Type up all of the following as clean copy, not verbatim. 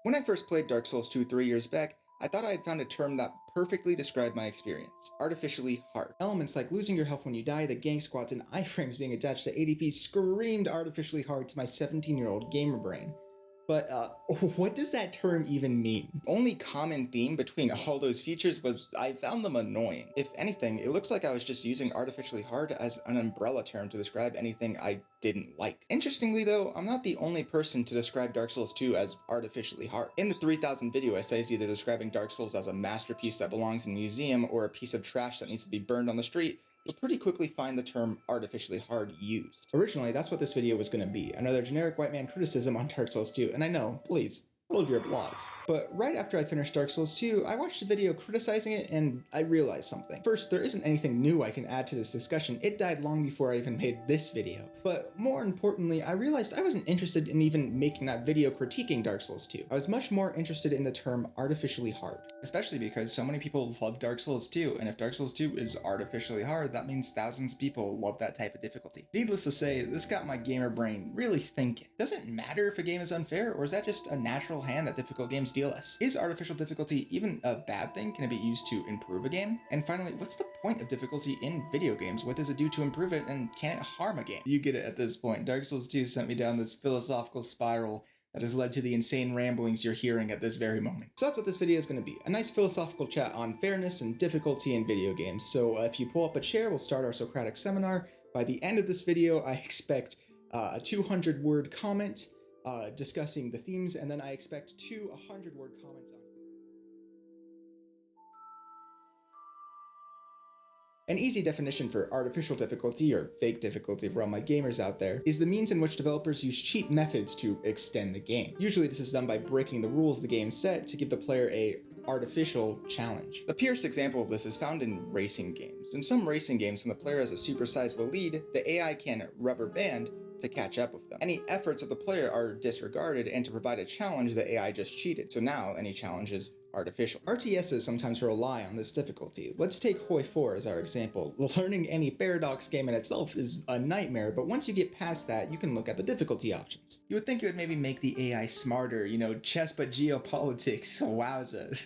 When I first played Dark Souls 2 3 years back, I thought I had found a term that perfectly described my experience. Artificially hard. Elements like losing your health when you die, the gang squats, and iframes being attached to ADP screamed artificially hard to my 17-year-old gamer brain. But what does that term even mean? The only common theme between all those features was I found them annoying. If anything, it looks like I was just using artificially hard as an umbrella term to describe anything I didn't like. Interestingly though, I'm not the only person to describe Dark Souls 2 as artificially hard. In the 3,000 video essays either describing Dark Souls as a masterpiece that belongs in a museum or a piece of trash that needs to be burned on the street, you'll pretty quickly find the term artificially hard used. Originally, that's what this video was going to be, another generic white man criticism on Dark Souls 2, and I know, please, hold your applause. But right after I finished Dark Souls 2, I watched a video criticizing it and I realized something. First, there isn't anything new I can add to this discussion. It died long before I even made this video. But more importantly, I realized I wasn't interested in even making that video critiquing Dark Souls 2. I was much more interested in the term artificially hard. Especially because so many people love Dark Souls 2, and if Dark Souls 2 is artificially hard, that means thousands of people love that type of difficulty. Needless to say, this got my gamer brain really thinking. Does it matter if a game is unfair, or is that just a natural hand that difficult games deal us? Is artificial difficulty even a bad thing? Can it be used to improve a game? And finally, what's the point of difficulty in video games? What does it do to improve it, and can it harm a game? You get it at this point. Dark Souls 2 sent me down this philosophical spiral that has led to the insane ramblings you're hearing at this very moment. So that's what this video is going to be, a nice philosophical chat on fairness and difficulty in video games. So if you pull up a chair, we'll start our Socratic seminar. By the end of this video, I expect a 200-word comment discussing the themes, and then I expect 2 100-word comments on. An easy definition for artificial difficulty, or fake difficulty for all my gamers out there, is the means in which developers use cheap methods to extend the game. Usually this is done by breaking the rules the game set to give the player a artificial challenge. The purest example of this is found in racing games. In some racing games, when the player has a super sizable lead, the AI can rubber band to catch up with them. Any efforts of the player are disregarded, and to provide a challenge, the AI just cheated. So now any challenge is artificial. RTSs sometimes rely on this difficulty. Let's take Hoi 4 as our example. Learning any paradox game in itself is a nightmare, but once you get past that, you can look at the difficulty options. You would think it would maybe make the AI smarter, you know, chess but geopolitics. Wowza.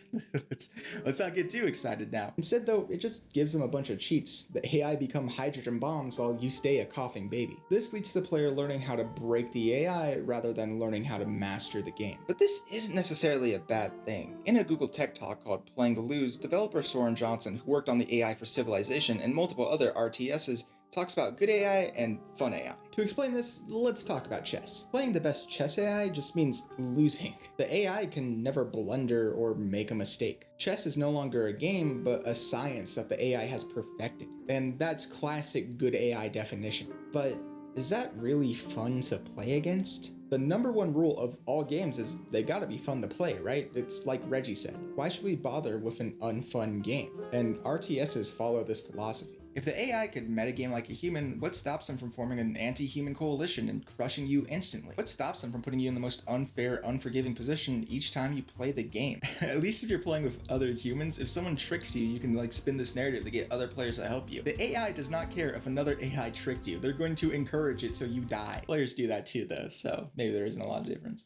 let's not get too excited now. Instead though, it just gives them a bunch of cheats. The AI become hydrogen bombs while you stay a coughing baby. This leads to the player learning how to break the AI rather than learning how to master the game. But this isn't necessarily a bad thing. In a Google Tech Talk called Playing to Lose, developer Soren Johnson, who worked on the AI for Civilization and multiple other RTSs, talks about good AI and fun AI. To explain this, let's talk about chess. Playing the best chess AI just means losing. The AI can never blunder or make a mistake. Chess is no longer a game, but a science that the AI has perfected. And that's classic good AI definition. But is that really fun to play against? The number one rule of all games is they gotta be fun to play, right? It's like Reggie said, why should we bother with an unfun game? And RTSs follow this philosophy. If the AI could metagame like a human, what stops them from forming an anti-human coalition and crushing you instantly? What stops them from putting you in the most unfair, unforgiving position each time you play the game? At least if you're playing with other humans, if someone tricks you, you can like spin this narrative to get other players to help you. The AI does not care if another AI tricked you. They're going to encourage it so you die. Players do that too though, so maybe there isn't a lot of difference.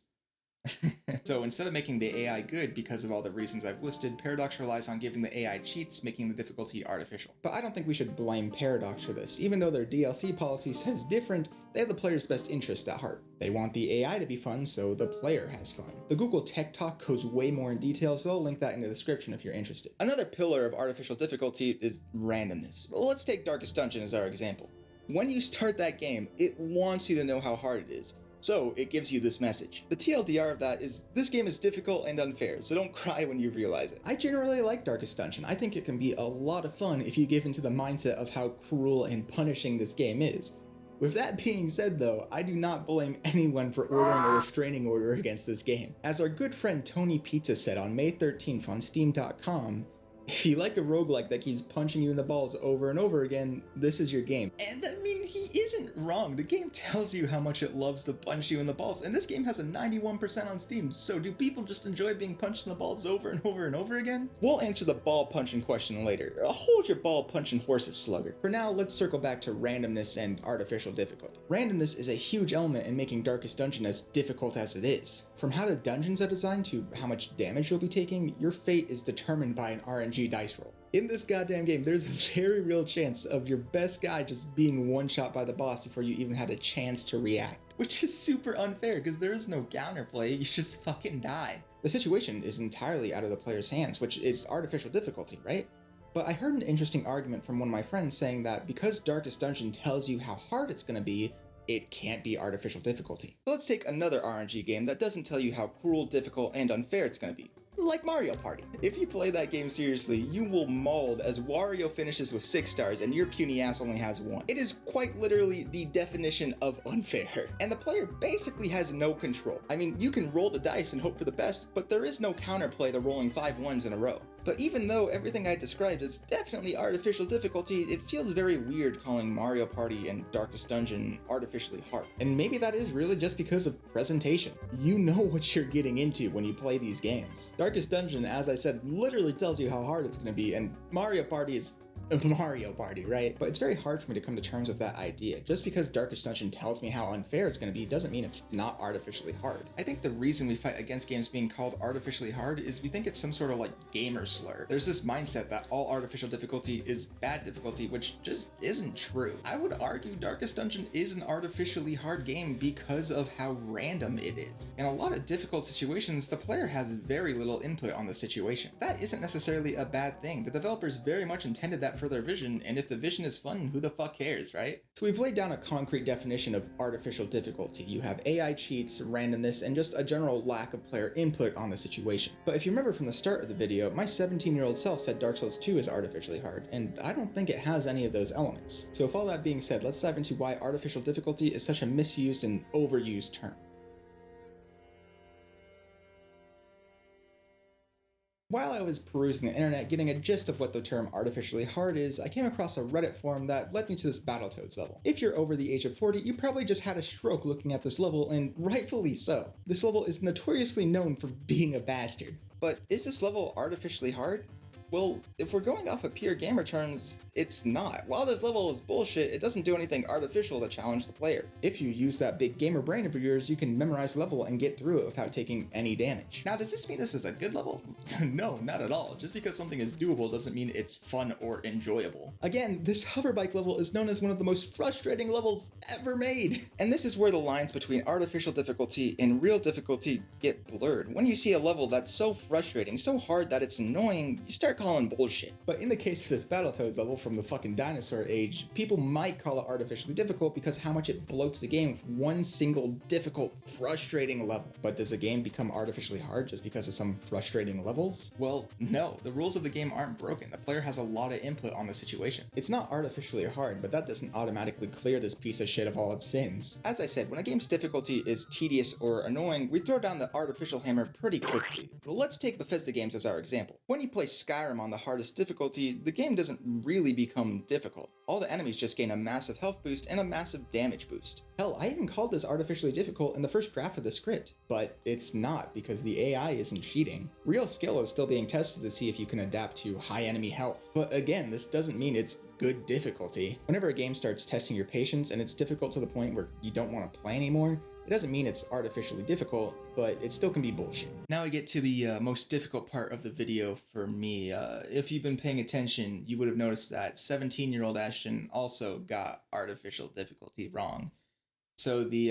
So instead of making the AI good because of all the reasons I've listed, Paradox relies on giving the AI cheats, making the difficulty artificial. But I don't think we should blame Paradox for this. Even though their DLC policy says different, they have the player's best interest at heart. They want the AI to be fun, so the player has fun. The Google Tech Talk goes way more in detail, so I'll link that in the description if you're interested. Another pillar of artificial difficulty is randomness. Let's take Darkest Dungeon as our example. When you start that game, it wants you to know how hard it is. So it gives you this message. The TLDR of that is this game is difficult and unfair, so don't cry when you realize it. I generally like Darkest Dungeon. I think it can be a lot of fun if you give into the mindset of how cruel and punishing this game is. With that being said though, I do not blame anyone for ordering a restraining order against this game. As our good friend Tony Pizza said on May 13th on Steam.com, if you like a roguelike that keeps punching you in the balls over and over again, this is your game. And I mean, he isn't wrong. The game tells you how much it loves to punch you in the balls, and this game has a 91% on Steam, so do people just enjoy being punched in the balls over and over and over again? We'll answer the ball punching question later. Hold your ball punching horses, slugger. For now, let's circle back to randomness and artificial difficulty. Randomness is a huge element in making Darkest Dungeon as difficult as it is. From how the dungeons are designed to how much damage you'll be taking, your fate is determined by an RNG dice roll. In this goddamn game, there's a very real chance of your best guy just being one shot by the boss before you even had a chance to react. Which is super unfair because there is no counterplay, you just fucking die. The situation is entirely out of the player's hands, which is artificial difficulty, right? But I heard an interesting argument from one of my friends saying that because Darkest Dungeon tells you how hard it's gonna be, it can't be artificial difficulty. So let's take another RNG game that doesn't tell you how cruel, difficult, and unfair it's gonna be. Like Mario Party. If you play that game seriously, you will mauled as Wario finishes with 6 stars and your puny ass only has 1. It is quite literally the definition of unfair. And the player basically has no control. I mean, you can roll the dice and hope for the best, but there is no counterplay to rolling 5 ones in a row. But even though everything I described is definitely artificial difficulty, it feels very weird calling Mario Party and Darkest Dungeon artificially hard. And maybe that is really just because of presentation. You know what you're getting into when you play these games. Darkest Dungeon, as I said, literally tells you how hard it's gonna be, and Mario Party is Mario Party, right? But it's very hard for me to come to terms with that idea. Just because Darkest Dungeon tells me how unfair it's going to be doesn't mean it's not artificially hard. I think the reason we fight against games being called artificially hard is we think it's some sort of like gamer slur. There's this mindset that all artificial difficulty is bad difficulty, which just isn't true. I would argue Darkest Dungeon is an artificially hard game because of how random it is. In a lot of difficult situations, the player has very little input on the situation. That isn't necessarily a bad thing. The developers very much intended that for their vision, and if the vision is fun, who the fuck cares, right? So we've laid down a concrete definition of artificial difficulty. You have AI cheats, randomness, and just a general lack of player input on the situation. But if you remember from the start of the video, my 17-year-old self said Dark Souls 2 is artificially hard, and I don't think it has any of those elements. So with all that being said, let's dive into why artificial difficulty is such a misused and overused term. While I was perusing the internet getting a gist of what the term artificially hard is, I came across a Reddit forum that led me to this Battletoads level. If you're over the age of 40, you probably just had a stroke looking at this level, and rightfully so. This level is notoriously known for being a bastard. But is this level artificially hard? Well, if we're going off of pure gamer terms, it's not. While this level is bullshit, it doesn't do anything artificial to challenge the player. If you use that big gamer brain of yours, you can memorize the level and get through it without taking any damage. Now, does this mean this is a good level? No, not at all. Just because something is doable doesn't mean it's fun or enjoyable. Again, this hoverbike level is known as one of the most frustrating levels ever made. And this is where the lines between artificial difficulty and real difficulty get blurred. When you see a level that's so frustrating, so hard that it's annoying, you start calling bullshit. But in the case of this Battletoads level from the fucking dinosaur age, people might call it artificially difficult because how much it bloats the game with one single difficult, frustrating level. But does a game become artificially hard just because of some frustrating levels? Well, no. The rules of the game aren't broken. The player has a lot of input on the situation. It's not artificially hard, but that doesn't automatically clear this piece of shit of all its sins. As I said, when a game's difficulty is tedious or annoying, we throw down the artificial hammer pretty quickly. Well, let's take Bethesda games as our example. When you play Skyrim on the hardest difficulty, the game doesn't really become difficult. All the enemies just gain a massive health boost and a massive damage boost. Hell, I even called this artificially difficult in the first draft of the script, but it's not because the AI isn't cheating. Real skill is still being tested to see if you can adapt to high enemy health. But again, this doesn't mean it's good difficulty. Whenever a game starts testing your patience and it's difficult to the point where you don't want to play anymore, it doesn't mean it's artificially difficult, but it still can be bullshit. Now we get to the most difficult part of the video for me. If you've been paying attention, you would have noticed that 17-year-old Ashton also got artificial difficulty wrong. So the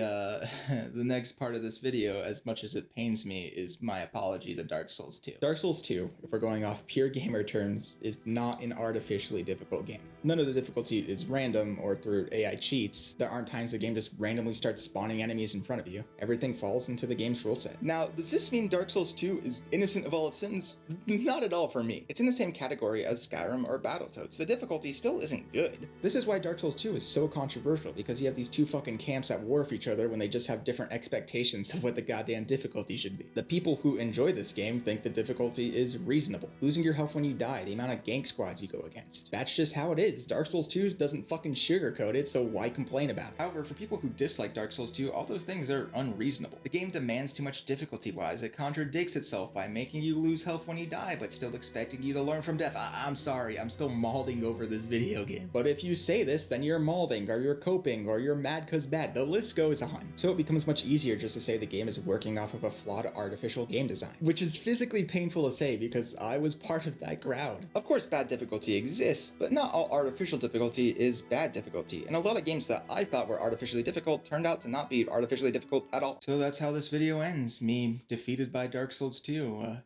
the next part of this video, as much as it pains me, is my apology to Dark Souls 2. Dark Souls 2, if we're going off pure gamer terms, is not an artificially difficult game. None of the difficulty is random or through AI cheats. There aren't times the game just randomly starts spawning enemies in front of you. Everything falls into the game's rule set. Now, does this mean Dark Souls 2 is innocent of all its sins? Not at all for me. It's in the same category as Skyrim or Battletoads. The difficulty still isn't good. This is why Dark Souls 2 is so controversial, because you have these two fucking camps at war with each other when they just have different expectations of what the goddamn difficulty should be. The people who enjoy this game think the difficulty is reasonable. Losing your health when you die, the amount of gank squads you go against. That's just how it is. Dark Souls 2 doesn't fucking sugarcoat it, so why complain about it? However, for people who dislike Dark Souls 2, all those things are unreasonable. The game demands too much difficulty-wise. It contradicts itself by making you lose health when you die, but still expecting you to learn from death. I'm sorry, I'm still mauling over this video game. But if you say this, then you're mauling, or you're coping, or you're mad cause bad. The list goes on. So it becomes much easier just to say the game is working off of a flawed artificial game design, which is physically painful to say because I was part of that crowd. Of course, bad difficulty exists, but not all artificial difficulty is bad difficulty, and a lot of games that I thought were artificially difficult turned out to not be artificially difficult at all. So that's how this video ends, me defeated by Dark Souls 2. A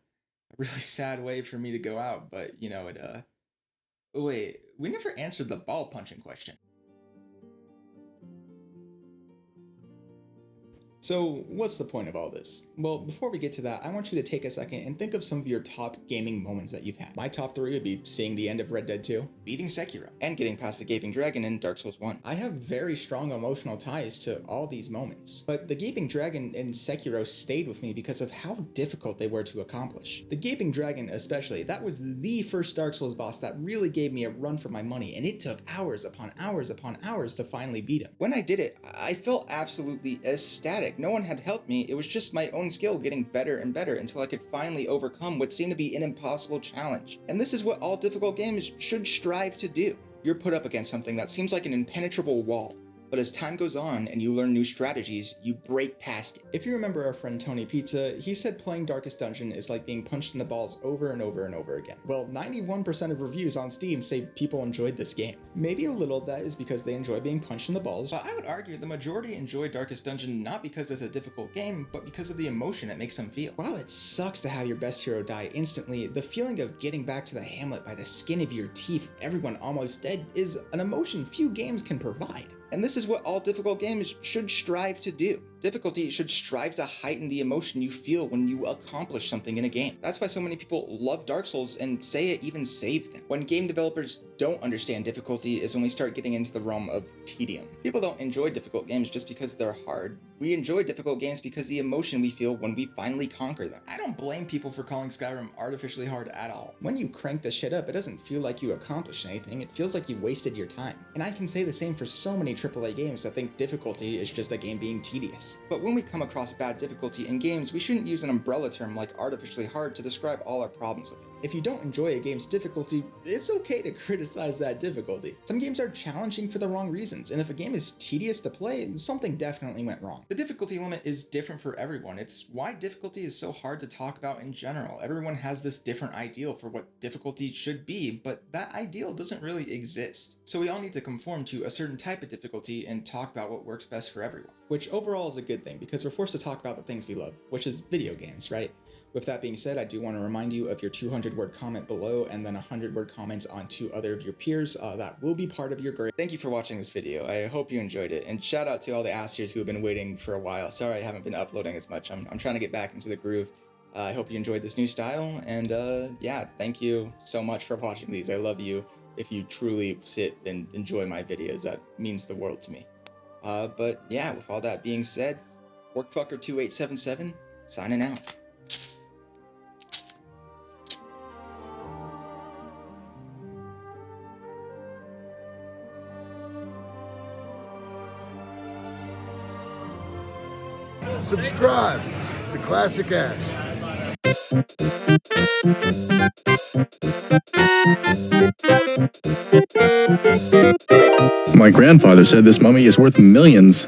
really sad way for me to go out, but you know, wait, we never answered the ball punching question. So what's the point of all this? Well, before we get to that, I want you to take a second and think of some of your top gaming moments that you've had. My top 3 would be seeing the end of Red Dead 2, beating Sekiro, and getting past the Gaping Dragon in Dark Souls 1. I have very strong emotional ties to all these moments, but the Gaping Dragon and Sekiro stayed with me because of how difficult they were to accomplish. The Gaping Dragon especially, that was the first Dark Souls boss that really gave me a run for my money, and it took hours upon hours upon hours to finally beat him. When I did it, I felt absolutely ecstatic. No one had helped me, it was just my own skill getting better and better until I could finally overcome what seemed to be an impossible challenge. And this is what all difficult games should strive to do. You're put up against something that seems like an impenetrable wall, but as time goes on and you learn new strategies, you break past it. If you remember our friend Tony Pizza, he said playing Darkest Dungeon is like being punched in the balls over and over and over again. Well, 91% of reviews on Steam say people enjoyed this game. Maybe a little of that is because they enjoy being punched in the balls, but I would argue the majority enjoy Darkest Dungeon not because it's a difficult game, but because of the emotion it makes them feel. While it sucks to have your best hero die instantly, the feeling of getting back to the hamlet by the skin of your teeth, everyone almost dead, is an emotion few games can provide. And this is what all difficult games should strive to do. Difficulty should strive to heighten the emotion you feel when you accomplish something in a game. That's why so many people love Dark Souls and say it even saved them. When game developers don't understand difficulty is when we start getting into the realm of tedium. People don't enjoy difficult games just because they're hard. We enjoy difficult games because the emotion we feel when we finally conquer them. I don't blame people for calling Skyrim artificially hard at all. When you crank this shit up, it doesn't feel like you accomplished anything, it feels like you wasted your time. And I can say the same for so many AAA games that think difficulty is just a game being tedious. But when we come across bad difficulty in games, we shouldn't use an umbrella term like artificially hard to describe all our problems with it. If you don't enjoy a game's difficulty, it's okay to criticize that difficulty. Some games are challenging for the wrong reasons, and if a game is tedious to play, something definitely went wrong. The difficulty limit is different for everyone. It's why difficulty is so hard to talk about in general. Everyone has this different ideal for what difficulty should be, but that ideal doesn't really exist. So we all need to conform to a certain type of difficulty and talk about what works best for everyone. Which overall is a good thing, because we're forced to talk about the things we love, which is video games, right? With that being said, I do want to remind you of your 200-word comment below and then 100-word comments on 2 other of your peers. That will be part of your grade. Thank you for watching this video. I hope you enjoyed it. And shout out to all the assiers who have been waiting for a while. Sorry I haven't been uploading as much. I'm trying to get back into the groove. I hope you enjoyed this new style. And yeah, thank you so much for watching these. I love you. If you truly sit and enjoy my videos, that means the world to me. But yeah, with all that being said, WorkFucker2877 signing out. Subscribe to Classic Ash. My grandfather said this mummy is worth millions.